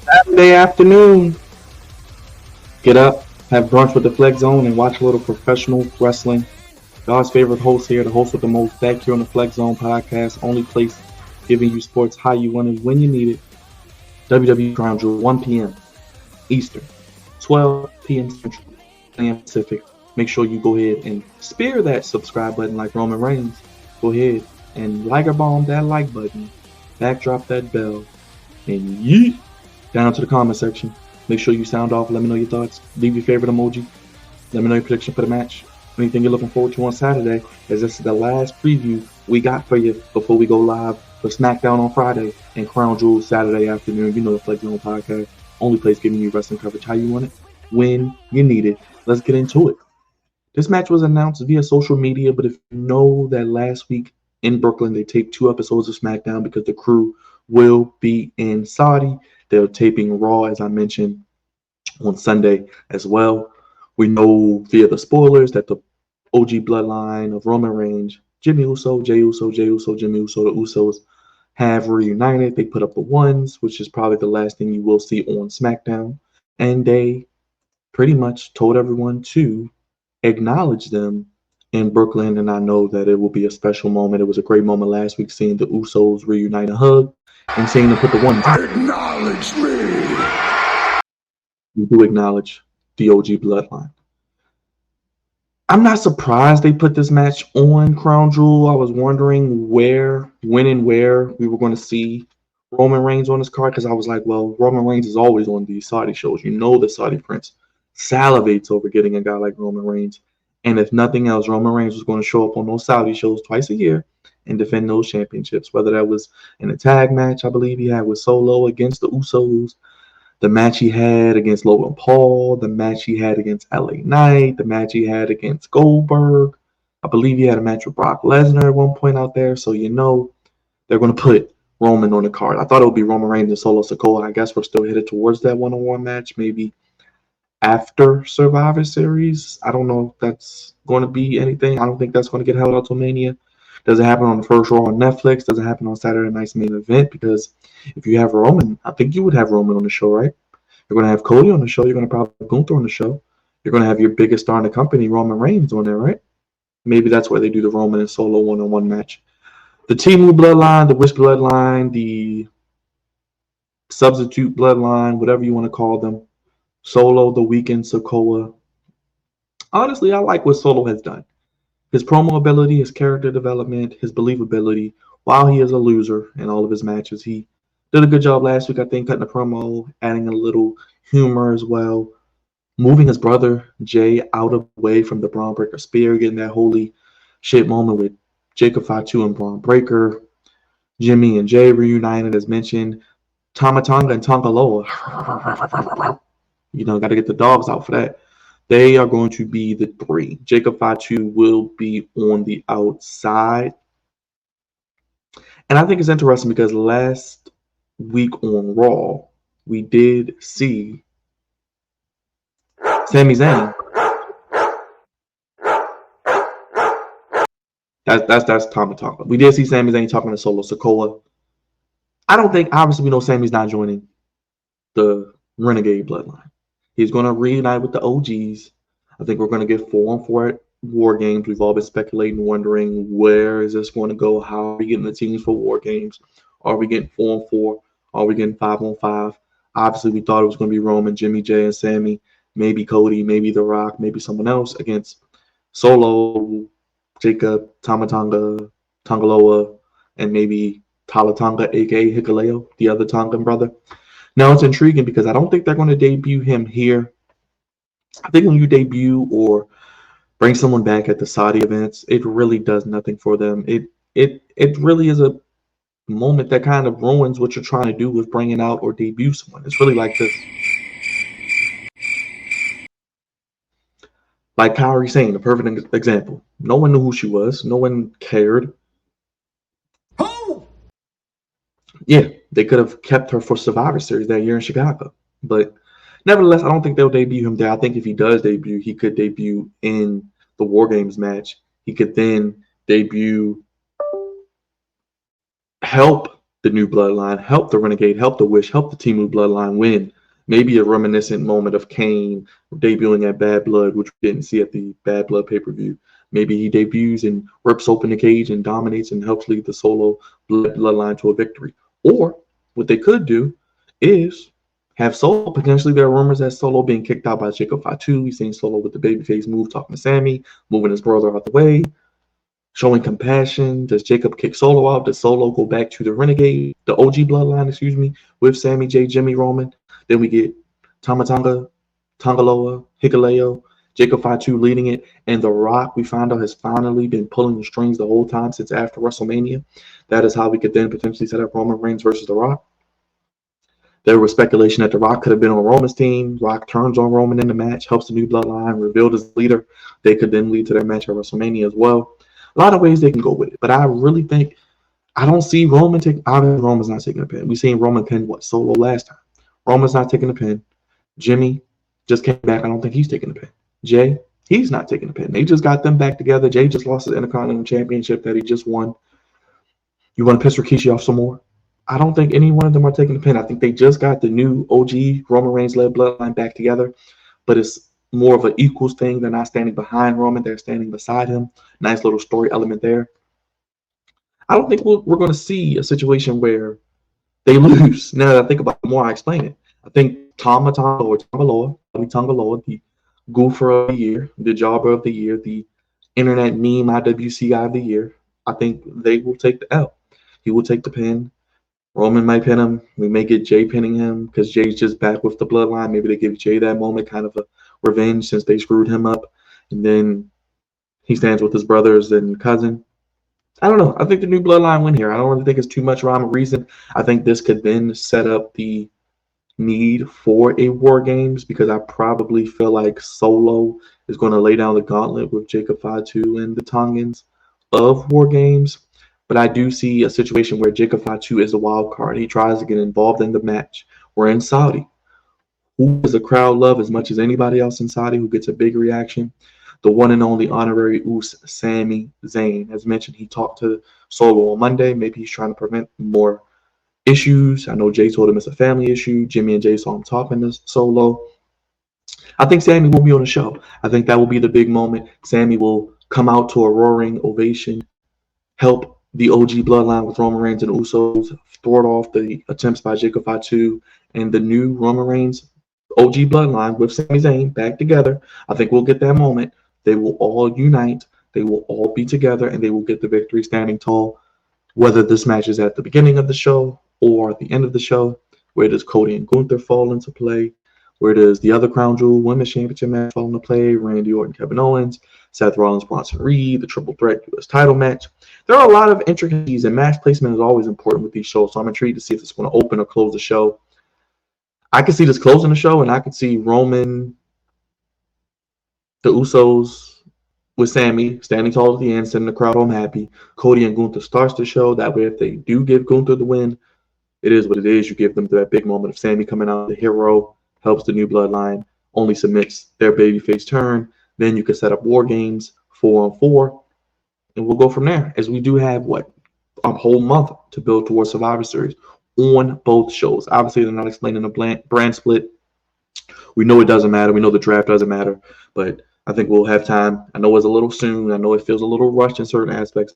Saturday afternoon, get up, have brunch with the Flex Zone, and watch a little professional wrestling. God's favorite host here, the host with the most, back here on the Flex Zone podcast, only place giving you sports how you want it, when you need it. WWE Crown Jewel, 1 p.m. Eastern, 12 p.m. Central, 10 a.m. Pacific. Make sure you go ahead and spear that subscribe button like Roman Reigns. Go ahead and Liger bomb that like button, backdrop that bell, and yeet down to the comment section. Make sure you sound off. Let me know your thoughts. Leave your favorite emoji. Let me know your prediction for the match. Anything you're looking forward to on Saturday, as this is the last preview we got for you before we go live for SmackDown on Friday and Crown Jewel Saturday afternoon. You know the Flex Zone podcast, only place giving you wrestling coverage how you want it, when you need it. Let's get into it. This match was announced via social media, but if you know that last week in Brooklyn they taped 2 episodes of SmackDown because the crew will be in Saudi. They're taping Raw, as I mentioned, on Sunday as well. We know via the spoilers that the OG bloodline of Roman Reigns, Jimmy Uso, Jey Uso, Jimmy Uso, the Usos have reunited. They put up the ones, which is probably the last thing you will see on SmackDown. And they pretty much told everyone to acknowledge them in Brooklyn. And I know that it will be a special moment. It was a great moment last week seeing the Usos reunite and hug and seeing them put the ones. Acknowledge me. We do acknowledge the OG bloodline. I'm not surprised they put this match on Crown Jewel. I was wondering where, when, and where we were going to see Roman Reigns on this card because I was like, well, Roman Reigns is always on these Saudi shows. You know the Saudi Prince salivates over getting a guy like Roman Reigns. And if nothing else, Roman Reigns was going to show up on those Saudi shows twice a year and defend those championships, whether that was in a tag match, I believe he had with Solo against the Usos, the match he had against Logan Paul, the match he had against LA Knight, the match he had against Goldberg. I believe he had a match with Brock Lesnar at one point out there. So you know they're going to put Roman on the card. I thought it would be Roman Reigns and Solo Sikoa. I guess we're still headed towards that one-on-one match, maybe after Survivor Series. I don't know if that's going to be anything. I don't think that's going to get held out till Mania. Does it happen on the first Raw on Netflix? Does it happen on Saturday night's main event? Because if you have Roman, I think you would have Roman on the show, right? You're going to have Cody on the show. You're going to probably have Gunther on the show. You're going to have your biggest star in the company, Roman Reigns, on there, right? Maybe that's where they do the Roman and Solo one-on-one match. The Timu bloodline, the Wish bloodline, the substitute bloodline, whatever you want to call them. Solo, the Weekend, Sikoa. Honestly, I like what Solo has done. His promo ability, his character development, his believability. While he is a loser in all of his matches, he did a good job last week, I think, cutting a promo, adding a little humor as well, moving his brother Jay out of the way from the Braun Breaker spear, getting that holy shit moment with Jacob Fatu and Braun Breaker. Jimmy and Jay reunited, as mentioned. Tama Tonga and Tonga Loa. You know, got to get the dogs out for that. They are going to be the three. Jacob Fatu will be on the outside. And I think it's interesting because last week on Raw, we did see Sami Zayn. That's Tama Tonga. We did see Sami Zayn talking to Solo Sikoa. I don't think, obviously, we know Sami's not joining the Renegade bloodline. He's going to reunite with the OGs. I think we're going to get 4-on-4 at War Games. We've all been speculating, wondering where is this going to go? How are we getting the teams for War Games? Are we getting 4-on-4? Are we getting 5-on-5? Obviously, we thought it was going to be Roman, Jimmy, Jay, and Sami. Maybe Cody, maybe The Rock, maybe someone else against Solo, Jacob, Tama Tonga, Tongaloa, and maybe Tala Tonga, a.k.a. Hikuleo, the other Tongan brother. Now, it's intriguing because I don't think they're going to debut him here. I think when you debut or bring someone back at the Saudi events, it really does nothing for them. It really is a moment that kind of ruins what you're trying to do with bringing out or debut someone. It's really like this. Like Kyrie saying, a perfect example. No one knew who she was. No one cared. Who? Yeah, they could have kept her for Survivor Series that year in Chicago. But nevertheless, I don't think they'll debut him there. I think if he does debut, he could debut in the War Games match. He could then debut, help the new bloodline, help the Renegade, help the Wish, help the Timu bloodline win. Maybe a reminiscent moment of Kane debuting at Bad Blood, which we didn't see at the Bad Blood pay-per-view. Maybe he debuts and rips open the cage and dominates and helps lead the Solo bloodline to a victory. Or what they could do is have Solo, potentially there are rumors that Solo being kicked out by Jacob Fatu. We've seen Solo with the babyface move, talking to Sami, moving his brother out the way, showing compassion. Does Jacob kick Solo out? Does Solo go back to the Renegade, the OG bloodline, excuse me, with Sami, Jay, Jimmy, Roman? Then we get Tama Tonga, Tongaloa, Hikuleo, Jacob Fatu leading it, and The Rock, we found out, has finally been pulling the strings the whole time since after WrestleMania. That is how we could then potentially set up Roman Reigns versus The Rock. There was speculation that The Rock could have been on Roman's team. Rock turns on Roman in the match, helps the new bloodline, revealed as leader. They could then lead to their match at WrestleMania as well. A lot of ways they can go with it, but I really think I don't see Roman take. Obviously, Roman's not taking a pin. We seen Roman pin Solo last time. Roman's not taking a pin. Jimmy just came back. I don't think he's taking a pin. Jay, he's not taking a pin. They just got them back together. Jay just lost his Intercontinental Championship that he just won. You want to piss Rikishi off some more? I don't think any one of them are taking the pin. I think they just got the new OG Roman Reigns-led bloodline back together, but it's more of an equals thing. They're not standing behind Roman. They're standing beside him. Nice little story element there. I don't think we're going to see a situation where they lose. Now that I think about it more, I explain it. I think Tongaloa, the goofer of the year, the jobber of the year, the internet meme IWC guy of the year, I think they will take the L. He will take the pin. Roman might pin him. We may get Jay pinning him because Jay's just back with the bloodline. Maybe they give Jay that moment, kind of a revenge since they screwed him up. And then he stands with his brothers and cousin. I don't know. I think the new bloodline win here. I don't really think it's too much rhyme or reason. I think this could then set up the need for a War Games because I probably feel like Solo is going to lay down the gauntlet with Jacob Fatu and the Tongans of War Games. But I do see a situation where Jacob Fatu is a wild card. He tries to get involved in the match. We're in Saudi. Who does the crowd love as much as anybody else in Saudi who gets a big reaction? The one and only honorary Us, Sami Zayn. As mentioned, he talked to Solo on Monday. Maybe he's trying to prevent more issues. I know Jay told him it's a family issue. Jimmy and Jay saw him talking to Solo. I think Sami will be on the show. I think that will be the big moment. Sami will come out to a roaring ovation, help the OG bloodline with Roman Reigns and Usos, thwart off the attempts by Jacob Fatu, and the new Roman Reigns OG bloodline with Sami Zayn back together. I think we'll get that moment. They will all unite. They will all be together, and they will get the victory standing tall. Whether this match is at the beginning of the show or at the end of the show, where does Cody and Gunther fall into play? Where does the other Crown Jewel Women's Championship match fall into play? Randy Orton, Kevin Owens, Seth Rollins, Bronson Reed, the Triple Threat US title match. There are a lot of intricacies, and match placement is always important with these shows, so I'm intrigued to see if it's going to open or close the show. I could see this closing the show, and I could see Roman, the Usos with Sami standing tall at the end, sending the crowd home happy. Cody and Gunther starts the show. That way, if they do give Gunther the win, it is what it is. You give them that big moment of Sami coming out, the hero, helps the new bloodline, only submits their babyface turn. Then you can set up War Games 4-on-4, and we'll go from there. As we do have, a whole month to build towards Survivor Series on both shows. Obviously, they're not explaining the brand split. We know it doesn't matter. We know the draft doesn't matter, but I think we'll have time. I know it's a little soon. I know it feels a little rushed in certain aspects.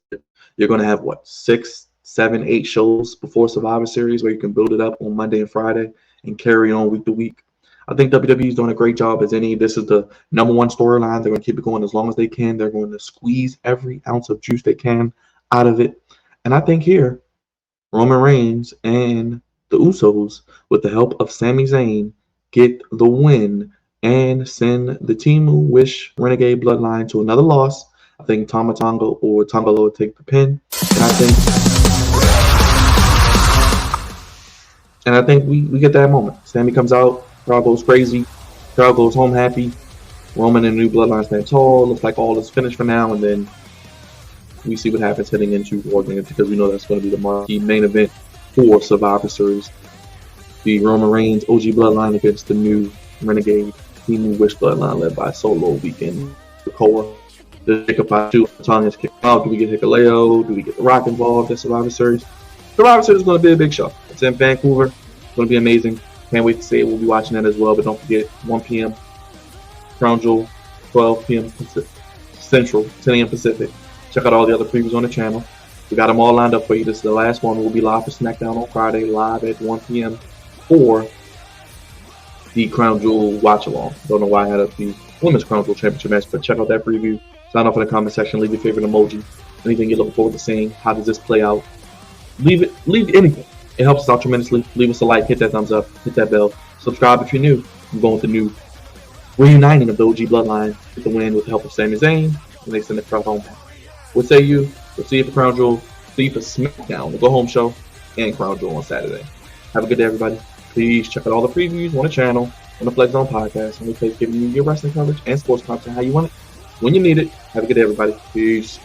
You're going to have, 6, 7, 8 shows before Survivor Series where you can build it up on Monday and Friday and carry on week to week. I think WWE is doing a great job as any. This is the number one storyline. They're going to keep it going as long as they can. They're going to squeeze every ounce of juice they can out of it. And I think here, Roman Reigns and the Usos, with the help of Sami Zayn, get the win and send the Timu Wish Renegade Bloodline to another loss. I think Tama Tonga or Tongaloa take the pin. And I think we get that moment. Sami comes out, crowd goes crazy, crowd goes home happy. Roman and New Bloodline stand tall. Looks like all is finished for now, and then we see what happens heading into War Games because we know that's going to be the marquee main event for Survivor Series. The Roman Reigns OG Bloodline against the new Renegade Timu Wish Bloodline led by Solo Weekend Sikoa. The Jacob Fatu Tonga's kicked out. Do we get Hikuleo? Do we get The Rock involved in Survivor Series? Survivor Series is going to be a big show. It's in Vancouver. It's going to be amazing. Can't wait to see it. We'll be watching that as well. But don't forget, 1 p.m. Crown Jewel, 12 p.m. Central, 10 a.m. Pacific. Check out all the other previews on the channel. We got them all lined up for you. This is the last one. We'll be live for SmackDown on Friday, live at 1 p.m. for the Crown Jewel watch along. Don't know why I had up the Women's Crown Jewel Championship match, but check out that preview. Sign off in the comment section. Leave your favorite emoji. Anything you're looking forward to seeing. How does this play out? Leave anything. It helps us out tremendously. Leave us a like, hit that thumbs up, hit that bell. Subscribe if you're new. I'm going with the new reuniting of the OG Bloodline with the win with the help of Sami Zayn, and they send it for home. What say you? We'll see you for Crown Jewel. See you for SmackDown, the Go Home Show, and Crown Jewel on Saturday. Have a good day, everybody. Please check out all the previews on the channel, on the Flex Zone podcast, and we play giving you your wrestling coverage and sports content how you want it, when you need it. Have a good day, everybody. Peace.